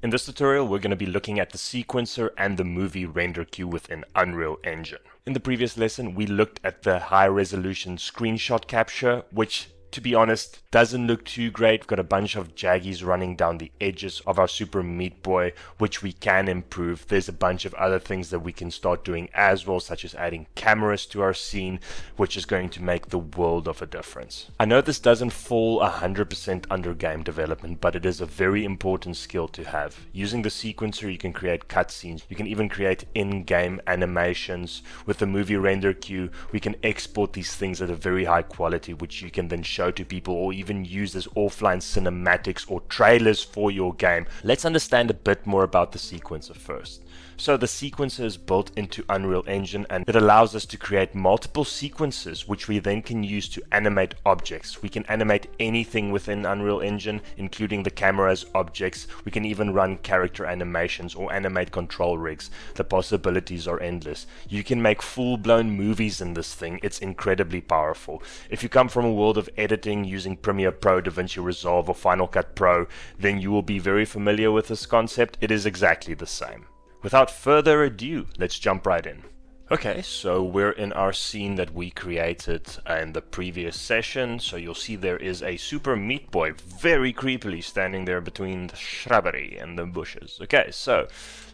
In this tutorial, we're going to be looking at the sequencer and the movie render queue within Unreal Engine. In the previous lesson, we looked at the high resolution screenshot capture, which, to be honest, doesn't look too great. We've got a bunch of jaggies running down the edges of our Super Meat Boy, which we can improve. There's a bunch of other things that we can start doing as well, such as adding cameras to our scene, which is going to make the world of a difference. I know this doesn't fall 100% under game development, but it is a very important skill to have. Using the sequencer, you can create cutscenes. You can even create in-game animations. With the movie render queue, we can export these things at a very high quality, which you can then show to people or even use as offline cinematics or trailers for your game. Let's understand a bit more about the sequencer first. So the sequencer is built into Unreal Engine and it allows us to create multiple sequences which we then can use to animate objects. We can animate anything within Unreal Engine, including the cameras, objects. We can even run character animations or animate control rigs. The possibilities are endless. You can make full-blown movies in this thing. It's incredibly powerful. If you come from a world of editing using Premiere Pro, DaVinci Resolve or Final Cut Pro, then you will be very familiar with this concept. It is exactly the same. Without further ado, let's jump right in. Okay, so we're in our scene that we created in the previous session. So you'll see there is a Super Meat Boy very creepily standing there between the shrubbery and the bushes. Okay, so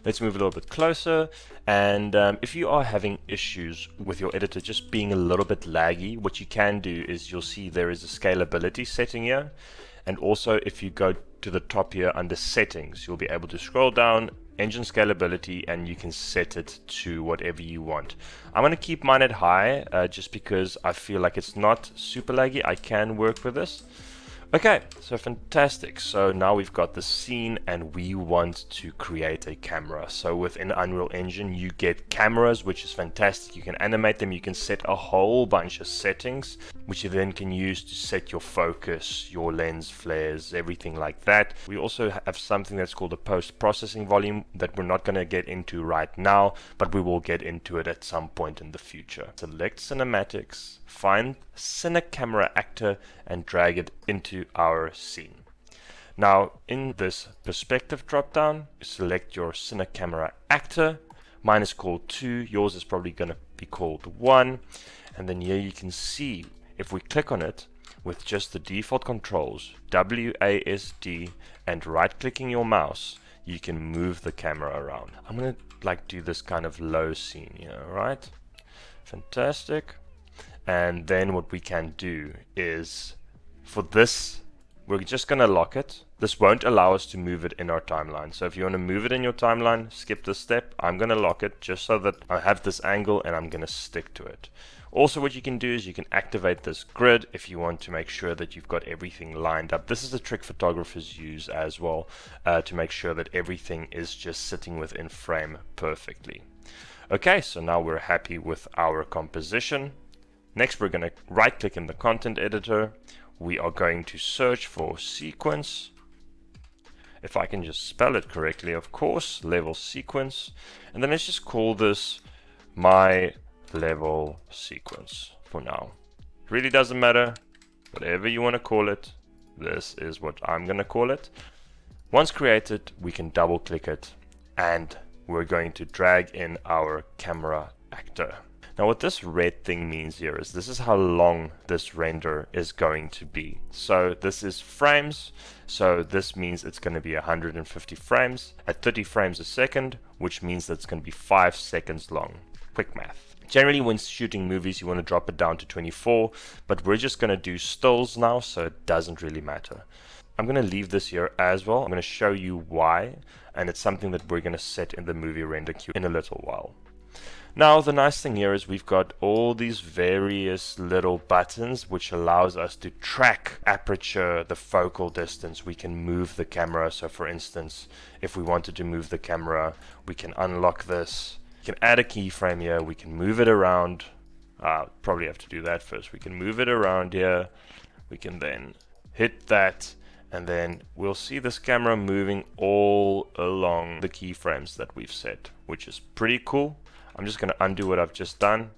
let's move a little bit closer. And if you are having issues with your editor just being a little bit laggy, what you can do is you'll see there is a scalability setting here. And also if you go to the top here under settings, you'll be able to scroll down engine scalability and you can set it to whatever you want. I'm going to keep mine at high just because I feel like it's not super laggy. I can work with this. Okay, so fantastic. So now we've got the scene and we want to create a camera. So within Unreal Engine you get cameras, which is fantastic. You can animate them, you can set a whole bunch of settings which you then can use to set your focus, your lens flares, everything like that. We also have something that's called a post-processing volume that we're not going to get into right now, but we will get into it at some point in the future. Select cinematics, find Cine Camera Actor and drag it into our scene. Now in this perspective drop down, select your Cine Camera Actor. Mine is called 2, yours is probably going to be called 1, and then here you can see if we click on it with just the default controls WASD and right clicking your mouse, you can move the camera around. I'm going to do this kind of low scene here, right? Fantastic. And then what we can do is for this, we're just going to lock it. This won't allow us to move it in our timeline. So if you want to move it in your timeline, skip this step. I'm going to lock it just so that I have this angle and I'm going to stick to it. Also what you can do is you can activate this grid if you want to make sure that you've got everything lined up. This is a trick photographers use as well to make sure that everything is just sitting within frame perfectly. Okay, so now we're happy with our composition. Next we're going to right click in the content editor. We are going to search for sequence. If I can just spell it correctly, of course, level sequence. And then let's just call this my level sequence for now. It really doesn't matter. Whatever you want to call it, this is what I'm going to call it. Once created, we can double click it and we're going to drag in our camera actor. Now what this red thing means here is this is how long this render is going to be. So this is frames, so this means it's going to be 150 frames at 30 frames a second, which means that's going to be 5 seconds long. Quick math. Generally when shooting movies you want to drop it down to 24, but we're just going to do stills now, so it doesn't really matter. I'm going to leave this here as well. I'm going to show you why, and it's something that we're going to set in the movie render queue in a little while. Now the nice thing here is we've got all these various little buttons which allows us to track aperture, the focal distance. We can move the camera. So for instance, if we wanted to move the camera, we can unlock this. We can add a keyframe here. We can move it around. Probably have to do that first. We can move it around here. We can then hit that. And then we'll see this camera moving all along the keyframes that we've set, which is pretty cool. I'm just going to undo what I've just done,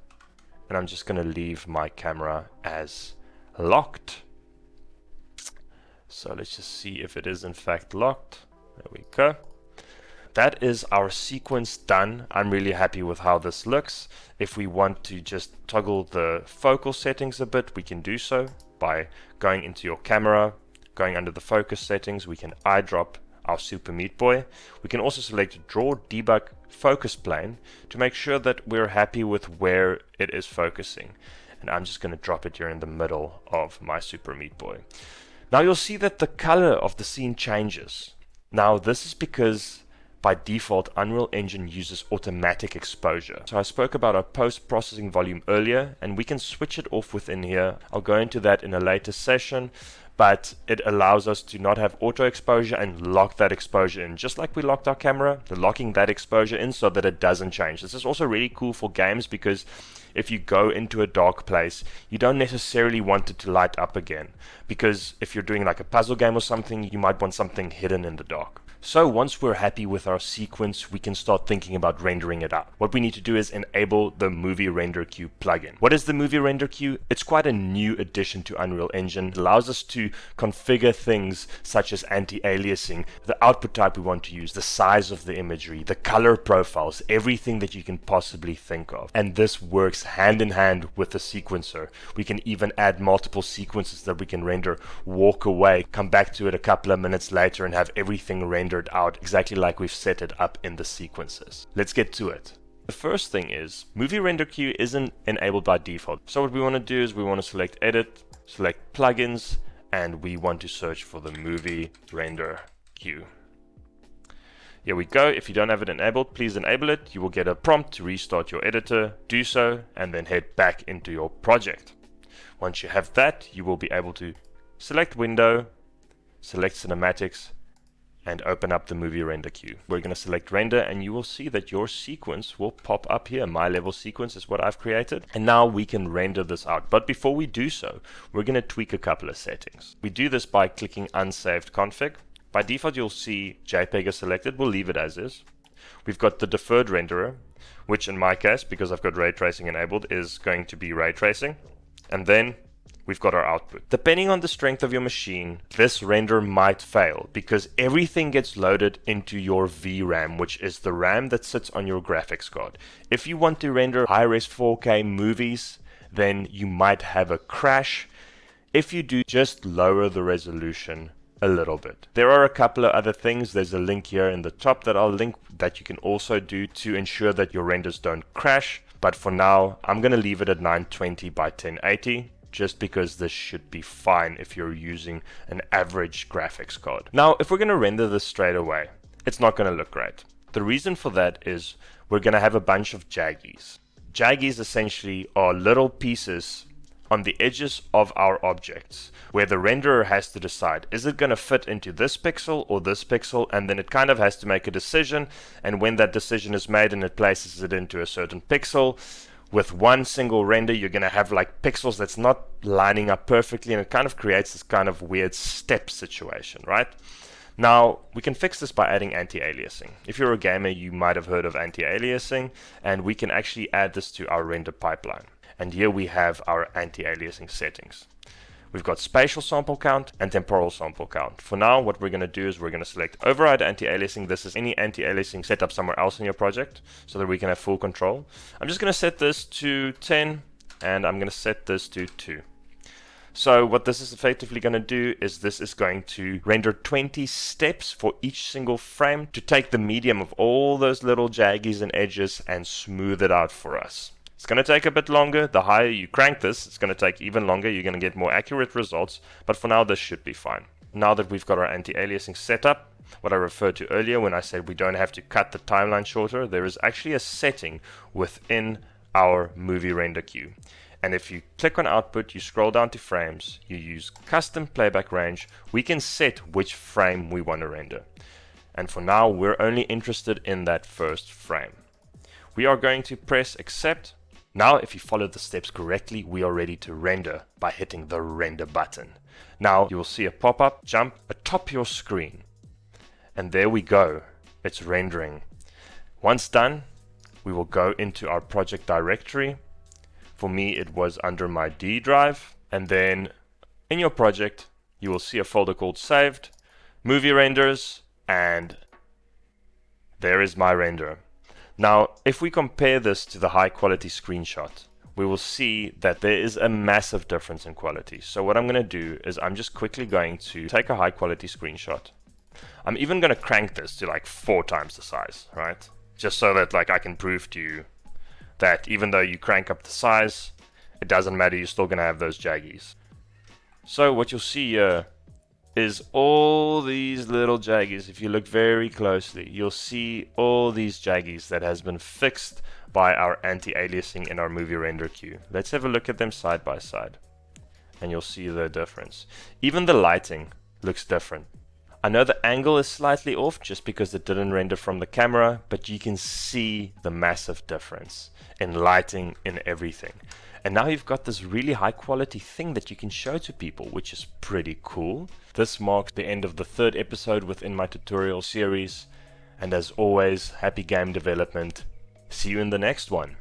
and I'm just going to leave my camera as locked. So let's just see if it is in fact locked. There we go. That is our sequence done. I'm really happy with how this looks. If we want to just toggle the focal settings a bit, we can do so by going into your camera, going under the focus settings. We can eyedrop our Super Meat Boy. We can also select Draw Debug Focus Plane to make sure that we're happy with where it is focusing. And I'm just going to drop it here in the middle of my Super Meat Boy. Now you'll see that the color of the scene changes. Now this is because by default, Unreal Engine uses automatic exposure. So I spoke about our post-processing volume earlier, and we can switch it off within here. I'll go into that in a later session, but it allows us to not have auto exposure and lock that exposure in. Just like we locked our camera, locking that exposure in so that it doesn't change. This is also really cool for games because if you go into a dark place, you don't necessarily want it to light up again. Because if you're doing like a puzzle game or something, you might want something hidden in the dark. So once we're happy with our sequence, we can start thinking about rendering it out. What we need to do is enable the Movie Render Queue plugin. What is the Movie Render Queue? It's quite a new addition to Unreal Engine. It allows us to configure things such as anti-aliasing, the output type we want to use, the size of the imagery, the color profiles, everything that you can possibly think of. And this works hand in hand with the sequencer. We can even add multiple sequences that we can render, walk away, come back to it a couple of minutes later and have everything rendered out exactly like we've set it up in the sequences. Let's get to it. The first thing is Movie Render Queue isn't enabled by default. So what we want to do is we want to select Edit, select Plugins, and we want to search for the Movie Render Queue. Here we go. If you don't have it enabled, please enable it. You will get a prompt to restart your editor. Do so and then head back into your project. Once you have that, you will be able to select Window, select Cinematics, and open up the Movie Render Queue. We're going to select Render and you will see that your sequence will pop up here. My level sequence is what I've created. And now we can render this out. But before we do so, we're going to tweak a couple of settings. We do this by clicking Unsaved Config. By default, you'll see JPEG is selected. We'll leave it as is. We've got the Deferred Renderer, which in my case, because I've got ray tracing enabled, is going to be ray tracing. And then we've got our output. Depending on the strength of your machine, this render might fail because everything gets loaded into your VRAM, which is the RAM that sits on your graphics card. If you want to render high-res 4K movies, then you might have a crash. If you do, just lower the resolution a little bit. There are a couple of other things. There's a link here in the top that I'll link that you can also do to ensure that your renders don't crash. But for now, I'm going to leave it at 920 by 1080. Just because this should be fine if you're using an average graphics card. Now, if we're going to render this straight away, it's not going to look great. The reason for that is we're going to have a bunch of jaggies. Jaggies essentially are little pieces on the edges of our objects where the renderer has to decide, is it going to fit into this pixel or this pixel, and then it kind of has to make a decision, and when that decision is made and it places it into a certain pixel, with one single render, you're going to have like pixels that's not lining up perfectly, and it kind of creates this kind of weird step situation, right? Now, we can fix this by adding anti-aliasing. If you're a gamer, you might have heard of anti-aliasing, and we can actually add this to our render pipeline. And here we have our anti-aliasing settings. We've got spatial sample count and temporal sample count. For now, what we're going to do is we're going to select override anti-aliasing. This is any anti-aliasing set up somewhere else in your project so that we can have full control. I'm just going to set this to 10 and I'm going to set this to 2. So what this is effectively going to do is this is going to render 20 steps for each single frame to take the medium of all those little jaggies and edges and smooth it out for us. It's going to take a bit longer. The higher you crank this, it's going to take even longer. You're going to get more accurate results, but for now this should be fine. Now that we've got our anti-aliasing set up, what I referred to earlier when I said we don't have to cut the timeline shorter, there is actually a setting within our movie render queue. And if you click on output, you scroll down to frames, you use custom playback range, we can set which frame we want to render. And for now, we're only interested in that first frame. We are going to press accept. Now, if you follow the steps correctly, we are ready to render by hitting the render button. Now, you will see a pop-up jump atop your screen. And there we go. It's rendering. Once done, we will go into our project directory. For me, it was under my D drive. And then in your project, you will see a folder called saved, movie renders, and There is my render. Now, if we compare this to the high quality screenshot, we will see that there is a massive difference in quality. So what I'm going to do is I'm just quickly going to take a high quality screenshot. I'm even going to crank this to like 4 times the size, right? Just so that like I can prove to you that even though you crank up the size, it doesn't matter, you're still going to have those jaggies. So what you'll see here is all these little jaggies. If you look very closely, you'll see all these jaggies that has been fixed by our anti-aliasing in our movie render queue. Let's have a look at them side by side and you'll see the difference. Even the lighting looks different. I know the angle is slightly off just because it didn't render from the camera, but you can see the massive difference in lighting, in everything. And now you've got this really high quality thing that you can show to people, which is pretty cool. This marks the end of the 3rd episode within my tutorial series. And as always, happy game development. See you in the next one.